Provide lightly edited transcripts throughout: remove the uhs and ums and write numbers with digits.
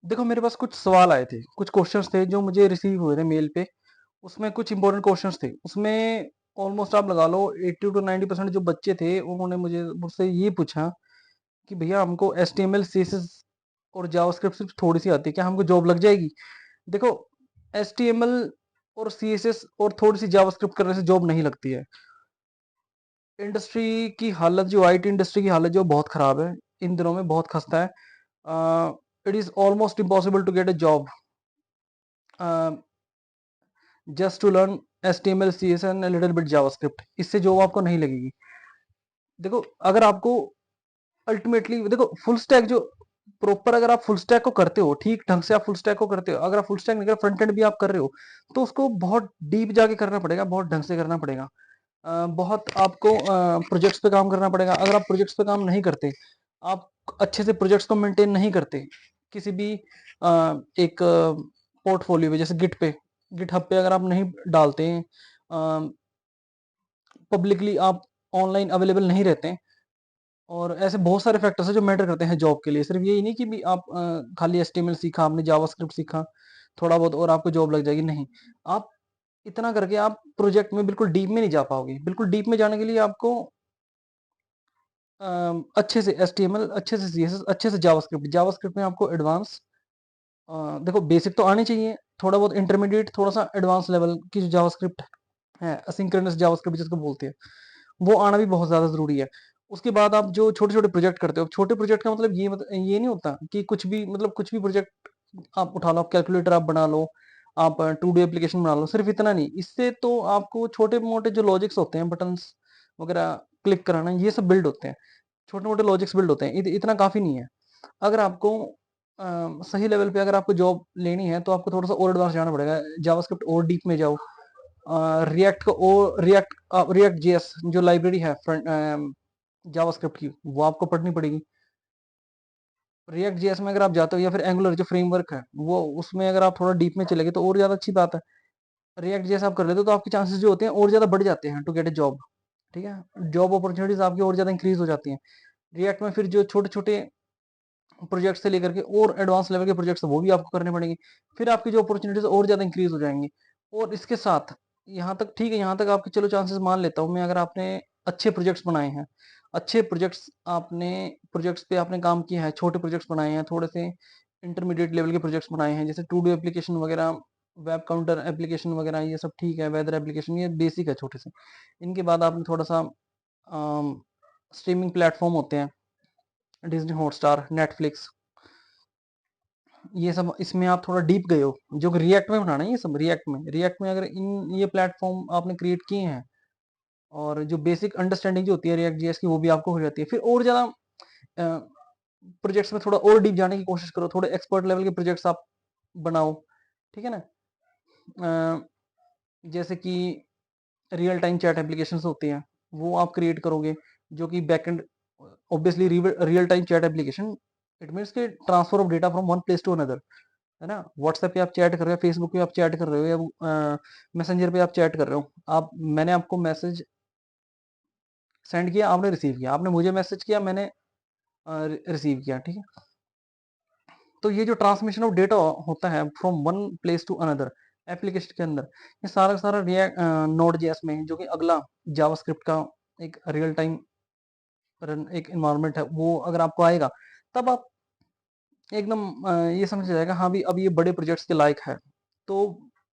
देखो मेरे पास कुछ सवाल आए थे, कुछ क्वेश्चंस थे जो मुझे रिसीव हुए थे मेल पे। उसमें कुछ इंपॉर्टेंट क्वेश्चंस थे। उसमें ऑलमोस्ट आप लगा लो 80 टू 90% जो बच्चे थे उन्होंने मुझसे ये पूछा कि भैया हमको HTML CSS और जावास्क्रिप्ट सिर्फ थोड़ी सी आती है, क्या हमको जॉब लग जाएगी? देखो, HTML और CSS और थोड़ी सी जावास्क्रिप्ट करने से जॉब नहीं लगती है। इंडस्ट्री की हालत, जो IT इंडस्ट्री की हालत जो बहुत खराब है इन दिनों में, बहुत खस्ता है। It is almost impossible to get a job just to learn HTML CSS and little bit JavaScript. इससे जॉब आपको नहीं लगेगी। देखो, अगर आपको अल्टीमेटली देखो फुल स्टैक जो प्रॉपर, अगर आप फुल स्टैक को करते हो ठीक ढंग से, आप फुल स्टैक को करते हो, अगर आप फुल स्टैक नहीं कर फ्रंट एंड भी आप कर रहे हो, तो उसको बहुत डीप जाके करना पड़ेगा, बहुत ढंग से करना पड़ेगा। बहुत आपको प्रोजेक्ट्स पे काम करना पड़ेगा। अगर आप प्रोजेक्ट्स पे काम नहीं करते, आप अच्छे से प्रोजेक्ट्स को मेंटेन नहीं करते, किसी भी एक पोर्टफोलियो पे, जैसे गिटहब पे अगर आप नहीं डालते हैं, पब्लिकली आप ऑनलाइन अवेलेबल नहीं रहते हैं, और ऐसे बहुत सारे फैक्टर्स हैं जो मैटर करते हैं जॉब के लिए। सिर्फ यही नहीं कि भी आप खाली HTML सीखा, आपने जावास्क्रिप्ट सीखा थोड़ा बहुत और आपको जॉब लग जाएगी, नहीं। आप इतना करके आप प्रोजेक्ट में बिल्कुल डीप में नहीं जा पाओगे। बिल्कुल डीप में जाने के लिए आपको अच्छे से HTML, अच्छे से CSS, अच्छे से जावास्क्रिप्ट, जावास्क्रिप्ट में आपको एडवांस, देखो बेसिक तो आने चाहिए, थोड़ा बहुत इंटरमीडिएट, थोड़ा सा एडवांस लेवल की जो जावास्क्रिप्ट है, असिंक्रोनस जावास्क्रिप्ट जिसको बोलते हैं, वो आना भी बहुत ज़्यादा ज़रूरी है। उसके बाद आप जो छोटे-छोटे प्रोजेक्ट करते हो, छोटे प्रोजेक्ट का मतलब ये नहीं होता कि कुछ भी, मतलब कुछ भी प्रोजेक्ट आप उठा लो, आप कैलकुलेटर आप बना लो, आप टू डू एप्लीकेशन बना लो, सिर्फ इतना नहीं। इससे तो आपको छोटे-मोटे जो लॉजिक्स होते हैं, बटन्स वगैरह क्लिक कराना, ये सब बिल्ड होते हैं। छोटे-मोटे लॉजिक्स बिल्ड होते हैं, इतना काफ़ी नहीं है। अगर आपको सही लेवल पे अगर आपको जॉब लेनी है, तो आपको थोड़ा-सा और एडवांस जाना पड़ेगा। जावास्क्रिप्ट और डीप में जाओ। रिएक्ट को और रिएक्ट जेएस जो लाइब्रेरी है फ्रंट जावास्क्रिप्ट की, वो आपको पढ़नी पड़ेगी। रिएक्ट जेएस में अगर आप जाते हो, या फिर एंगुलर जो फ्रेमवर्क है, वो उसमें अगर आप थोड़ा डीप में चले गए तो और ज़्यादा अच्छी बात है। रिएक्ट जेएस आप कर लेते हो तो आपके चांसेस जो होते हैं और ज़्यादा बढ़ जाते हैं टू गेट अ जॉब। ठीक है? जॉब अपॉर्चुनिटीज़ आपकी और ज़्यादा इंक्रीज़ हो जाती हैं। रिएक्ट में फिर जो छोटे-छोटे प्रोजेक्ट से लेकर के और एडवांस लेवल के प्रोजेक्ट्स वो भी आपको करने पड़ेंगे। फिर आपकी जो अपॉर्चुनिटीज़ और ज़्यादा इंक्रीज़ हो जाएँगी। और इसके साथ यहाँ तक ठीक है, यहाँ तक आपके चलो चांसेस मान लेता हूँ मैं, अगर आपने अच्छे प्रोजेक्ट्स बनाए हैं, अच्छे प्रोजेक्ट्स पे आपने काम किया है, छोटे प्रोजेक्ट्स बनाए हैं, थोड़े से इंटरमीडिएट लेवल के प्रोजेक्ट्स बनाए हैं, जैसे टू डू एप्लीकेशन वगैरह, वेब काउंटर एप्लीकेशन वगैरह, ये सब ठीक है, वेदर एप्लीकेशन ये बेसिक है छोटे से। इनके बाद आपने थोड़ा-सा स्ट्रीमिंग प्लेटफ़ॉर्म होते हैं, डिज़नी हॉटस्टार, नेटफ्लिक्स, ये सब इसमें आप थोड़ा डीप गए हो, जो कि रिएक्ट में बनाना है ये सब। रिएक्ट में अगर इन ये प्लेटफ़ॉर्म आपने क्रिएट किए हैं, और जो बेसिक अंडरस्टैंडिंग जो होती है रिएक्ट जेएस की, वो भी आपको हो जाती है। फिर और ज़्यादा अ, प्रोजेक्ट्स में थोड़ा और डीप जाने की कोशिश करो, थोड़े एक्सपर्ट लेवल के प्रोजेक्ट्स आप बनाओ, ठीक है ना? अ, जैसे कि रियल टाइम चैट एप्लीकेशंस होती हैं, वो आप क्रिएट करोगे, जो कि backend, obviously real time chat application, it means कि transfer of data from one place to another, है ना? व्हाट्सएप पे आप चैट कर रहे हो, फेसबुक पे आप चैट कर रहे हो, या मैसेंजर पे आप चैट कर रहे हो। आप मैंने आपको मैसेज सेंड किया, आपने रिसीव किया, आपने मुझे मैसेज किया, मैंने रिसीव किया, ठीक है? तो ये जो ट्रांसमिशन ऑफ डेटा होता है from one place to another application के अंदर, ये सारा का सारा रिएक्ट नोड जेएस में है, जो कि अगला जावास्क्रिप्ट का एक रियल टाइम रन एक एनवायरनमेंट है, वो अगर आपको आएगा, तब आप एकदम ये समझ जाएगा, हाँ भी अब ये बड़े प्रोजेक्ट्स के लायक है। तो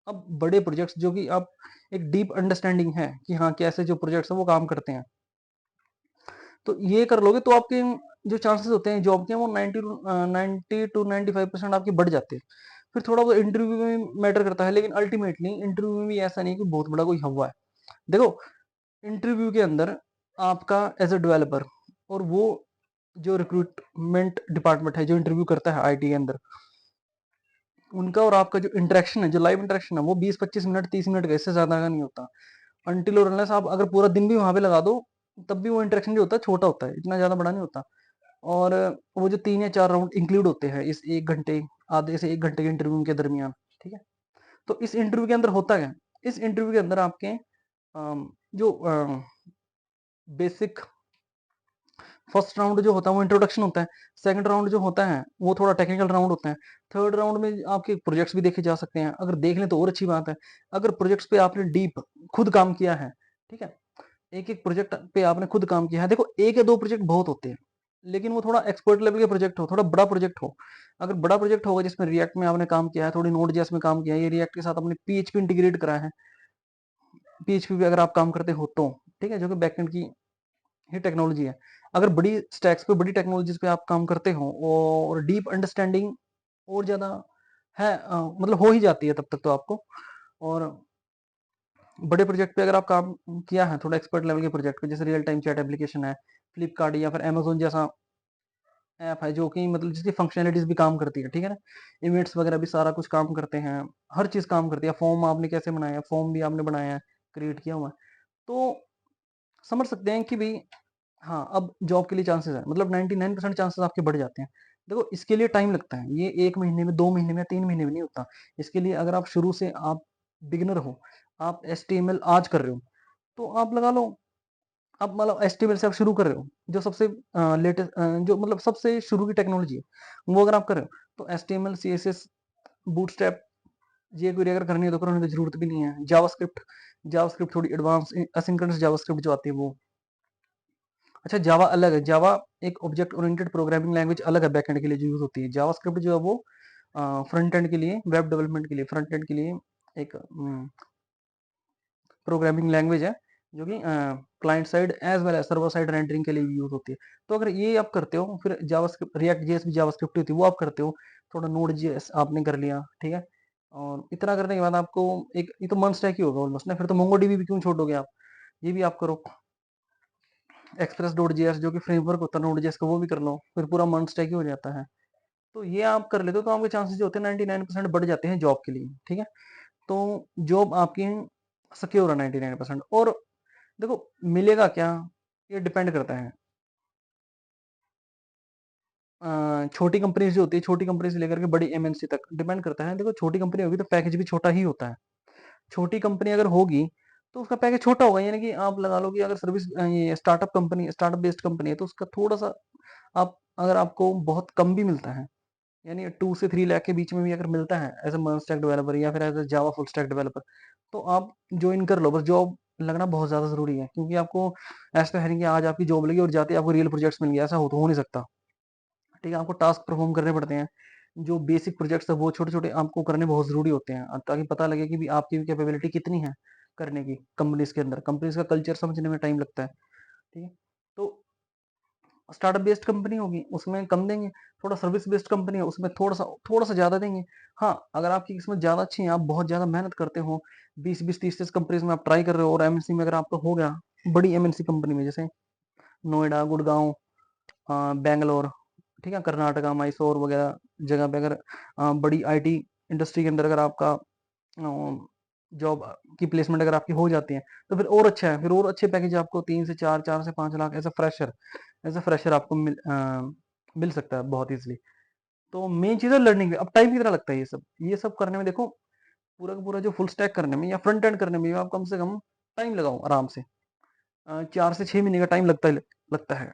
अब बड़े प्रोजेक्ट्स जो कि आप एक डीप अंडरस्टैंडिंग है कि हाँ कैसे जो प्रोजेक्ट्स हैं वो काम करते हैं, तो ये कर लोगे तो आपके जो चांसेस होते हैं जॉब के, वो 90 टू 95% आपके बढ़ जाते हैं। फिर थोड़ा बहुत इंटरव्यू में मैटर करता है, लेकिन अल्टीमेटली इंटरव्यू में भी ऐसा नहीं है कि बहुत बड़ा कोई हवा है। देखो, इंटरव्यू के अंदर आपका एज अ डेवलपर, और वो जो रिक्रूटमेंट डिपार्टमेंट है जो इंटरव्यू करता है IT के अंदर, उनका और आपका जो इंटरेक्शन है, जो लाइव इंटरेक्शन है, वो 20-25 मिनट, 30 मिनट का, इससे ज्यादा का नहीं होता। अनटिल और अनलेस आप अगर पूरा दिन भी वहां पे लगा दो, तब भी वो इंटरेक्शन जो होता है छोटा होता है, इतना ज्यादा बड़ा नहीं होता। और वो जो 3 या 4 राउंड इंक्लूड होते हैं इस 1 घंटे, आधे से 1 घंटे के इंटरव्यू के दरमियान, ठीक है? तो इस इंटरव्यू के अंदर होता क्या है? इस इंटरव्यू के अंदर आपके जो बेसिक फर्स्ट राउंड जो होता है वो इंट्रोडक्शन होता है, सेकंड राउंड जो होता है वो थोड़ा टेक्निकल राउंड होता है, थर्ड राउंड में आपके प्रोजेक्ट्स भी देखे जा सकते हैं। अगर देख लें तो और अच्छी बात है। अगर प्रोजेक्ट्स पे आपने डीप खुद काम किया है, ठीक है, एक एक प्रोजेक्ट पे आपने खुद काम किया है, देखो एक या दो प्रोजेक्ट बहुत होते हैं, लेकिन वो थोड़ा एक्सपर्ट लेवल के प्रोजेक्ट हो, थोड़ा बड़ा प्रोजेक्ट हो। अगर बड़ा प्रोजेक्ट होगा जिसमें रिएक्ट में आपने काम किया है, थोड़ी नोड जेएस में काम किया है, ये रिएक्ट के साथ अपने पीएचपी इंटीग्रेट करा है, पीएचपी पे अगर आप काम करते हो तो, ठीक है, जो कि बैकएंड की ही टेक्नोलॉजी है। अगर बड़ी स्टैक्स पे, बड़ी टेक्नोलॉजीज पे आप काम करते हो और डीप अंडरस्टैंडिंग और ज्यादा है, मतलब हो ही जाती है तब तक तो आपको। और बड़े प्रोजेक्ट पे अगर आप काम किया है, थोड़ा एक्सपर्ट लेवल के प्रोजेक्ट पे, जैसे रियल टाइम चैट एप्लीकेशन है, फ्लिपकार्ट या फिर अमेजोन जैसा ऐप है जो कि मतलब जिसकी फंक्शनैलिटीज भी काम करती है, ठीक है ना, इवेंट्स वगैरह भी सारा कुछ काम करते हैं, हर चीज काम करती है। फॉर्म आपने कैसे बनाया है, फॉर्म भी आपने बनाया है, क्रिएट किया हुआ है, तो समझ सकते हैं कि भाई हाँ, अब जॉब के लिए चांसेस है, मतलब 99% चांसेस आपके बढ़ जाते हैं। देखो इसके लिए टाइम लगता है, ये 1 महीने में, 2 महीने में, 3 महीने में नहीं होता। इसके लिए अगर आप शुरू से आप बिगिनर हो, आप एचटीएमएल आज कर रहे हो, तो आप लगा लो, आप मतलब एचटीएमएल से आप शुरू कर रहे हो, जो सबसे लेटेस्ट, जो मतलब सबसे शुरू की टेक्नोलॉजी है, वो अगर आप कर रहे हो, तो एचटीएमएल, सीएसएस, बूटस्ट्रैप, ये क्वेरी अगर करनी है तो करने की जरूरत भी नहीं है। जावास्क्रिप्ट, जावास्क्रिप्ट थोड़ी एडवांस एसिंक्रोनस जावास्क्रिप्ट जो आती है वो। अच्छा, जावा अलग है। जावा एक ऑब्जेक्ट ओरिएंटेड प्रोग्रामिंग लैंग्वेज अलग है, बैकएंड के लिए जो यूज होती है। जावास्क्रिप्ट जो है वो फ्रंट एंड के लिए, वेब डेवलपमेंट के लिए, फ्रंट एंड के लिए एक प्रोग्रामिंग लैंग्वेज है, जो कि client side as well as server side rendering के लिए यूज होती है। तो अगर ये आप करते हो, फिर जावास्क्रिप्ट, रिएक्ट जेएस भी जावास्क्रिप्ट होती है, वो आप करते हो, थोड़ा नोड जेएस आपने कर लिया, ठीक है, और इतना करने के बाद आपको एक, ये तो मन स्टैक ही होगा ऑलमोस्ट ना, फिर तो मोंगोडीबी भी क्यों छोड़ोगे आप, ये भी आप करो। एक्सप्रेस डॉट जेएस जो कि फ्रेमवर्क होता है नोड जेएस का, वो भी कर लो, फिर पूरा मन स्टैक ही हो जाता है। तो ये आप कर लेते हो तो आपके चांसेस जो होते हैं 99% बढ़ जाते हैं जॉब के लिए, ठीक है। तो जॉब आपकी सिक्योर है 99%। और देखो मिलेगा क्या, ये डिपेंड करता है, छोटी कंपनी जो होती है, छोटी कंपनी से लेकर के बड़ी एमएनसी तक डिपेंड करता है। देखो छोटी कंपनी होगी तो पैकेज भी छोटा ही होता है। छोटी कंपनी अगर होगी तो उसका पैकेज छोटा होगा, यानी कि आप लगा लो कि अगर सर्विस, ये startup company, startup based company है, तो उसका थोड़ा सा आप, अगर आपको बहुत कम भी मिलता है, यानी 2 से 3 लाख के बीच में भी अगर मिलता है as a full stack developer या फिर as a Java full stack developer, तो आप ज्वाइन कर लो। बस जॉब लगना बहुत ज्यादा जरूरी है, क्योंकि आपको ऐसा तो है नहीं कि आज आपकी जॉब लगी और जाते ही आपको रियल प्रोजेक्ट्स मिल गया, ऐसा हो तो हो नहीं सकता, ठीक है। आपको टास्क परफॉर्म करने पड़ते हैं, जो बेसिक प्रोजेक्ट्स है वो छोटे छोटे आपको करने बहुत जरूरी होते हैं, ताकि पता लगे कि भी आपकी कैपेबिलिटी कितनी है करने की। कंपनीज के अंदर कंपनीज का कल्चर समझने में टाइम लगता है, ठीक है। तो स्टार्टअप बेस्ड कंपनी होगी उसमें कम देंगे, थोड़ा सर्विस बेस्ड कंपनी है उसमें थोड़ा सा ज्यादा देंगे। हाँ, अगर आपकी किस्मत ज्यादा अच्छी है, आप बहुत ज्यादा मेहनत करते हो, 20-20 30-30 कंपनीज में आप ट्राई कर रहे हो, और एमएनसी में अगर आपका हो गया, बड़ी एमएनसी कंपनी में, जैसे नोएडा, गुड़गांव, बैंगलोर, ठीक है, कर्नाटका, मैसूर वगैरह जगह पे, अगर बड़ी आईटी इंडस्ट्री के अंदर अगर आपका जॉब की प्लेसमेंट अगर आपकी हो जाती है, तो फिर और अच्छा है, फिर और अच्छे पैकेज आपको 3 से 4, 4 से 5 लाख एज अ फ्रेशर आपको मिल सकता है बहुत इजीली। तो मेन चीज है लर्निंग। अब टाइम कितना लगता है ये सब करने में, देखो पूरा का पूरा जो फुल स्टैक करने में या फ्रंट एंड करने में आप कम से कम टाइम लगाओ आराम से, 4 से 6 महीने का टाइम लगता है,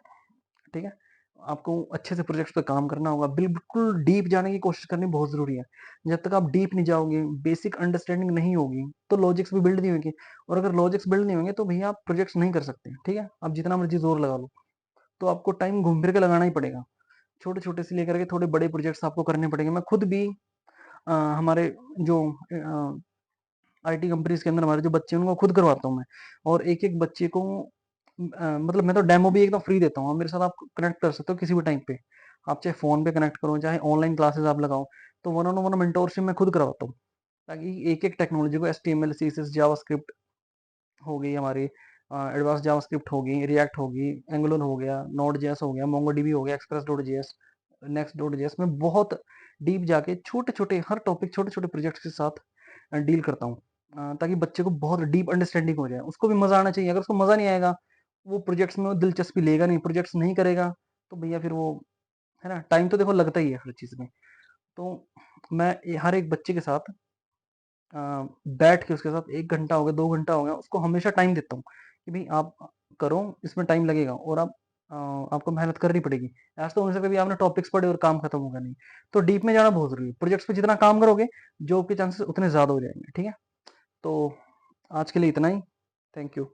ठीक है। आपको अच्छे से प्रोजेक्ट्स पे काम करना होगा, बिल्कुल डीप जाने की कोशिश करनी बहुत जरूरी है। जब तक आप डीप नहीं जाओगे, बेसिक अंडरस्टैंडिंग नहीं होगी, तो लॉजिक्स भी बिल्ड नहीं होंगे, और अगर लॉजिक्स बिल्ड नहीं होंगे तो भैया आप प्रोजेक्ट्स नहीं कर सकते, ठीक है। आप जितना मर्जी जोर लगा लो, तो आपको टाइम घूम फिर के लगाना ही पड़ेगा। छोटे छोटे से लेकर के थोड़े बड़े प्रोजेक्ट्स आपको करने पड़ेंगे। मैं खुद भी हमारे जो आईटी कंपनीज के अंदर हमारे जो बच्चे हैं उनको खुद करवाता हूँ मैं, और एक एक बच्चे को मतलब मैं तो डेमो भी एकदम फ्री देता हूँ। मेरे साथ आप कनेक्ट कर सकते हो किसी भी टाइम पे, आप चाहे फोन पे कनेक्ट करो, चाहे ऑनलाइन क्लासेस आप लगाओ, तो वन ऑन वन मेंटोरशिप मैं खुद करवाता हूँ, ताकि एक एक टेक्नोलॉजी को, HTML CSS जावास्क्रिप्ट हो गई हमारी, एडवांस जावास्क्रिप्ट होगी, रिएक्ट होगी, एंगुलर हो गया, नोड जेएस हो गया, मोंगोडीबी हो गया, express dot JS, next dot JS, मैं बहुत डीप जाके छोटे छोटे हर टॉपिक, छोटे छोटे प्रोजेक्ट्स के साथ डील करता हूँ, ताकि बच्चे को बहुत डीप अंडरस्टैंडिंग हो जाए। उसको भी मजा आना चाहिए, अगर उसको मजा नहीं आएगा, वो प्रोजेक्ट्स में वो दिलचस्पी लेगा नहीं, प्रोजेक्ट्स नहीं करेगा, तो भैया फिर वो, है ना, टाइम तो देखो लगता ही है हर चीज में। तो मैं हर एक बच्चे के साथ बैठ के उसके साथ 1 घंटा हो गया, 2 घंटा हो गया, उसको हमेशा टाइम देता हूँ कि भाई आप करो, इसमें टाइम लगेगा, और आप आपको मेहनत करनी पड़ेगी। ऐसा तो हो नहीं सकता कि आपने टॉपिक्स पढ़े और काम खत्म होगा, नहीं। तो डीप में जाना बहुत ज़रूरी है। प्रोजेक्ट्स पे जितना काम करोगे, जॉब के चांसेस उतने ज़्यादा हो जाएँगे, ठीक है? तो आज के लिए इतना ही। Thank you.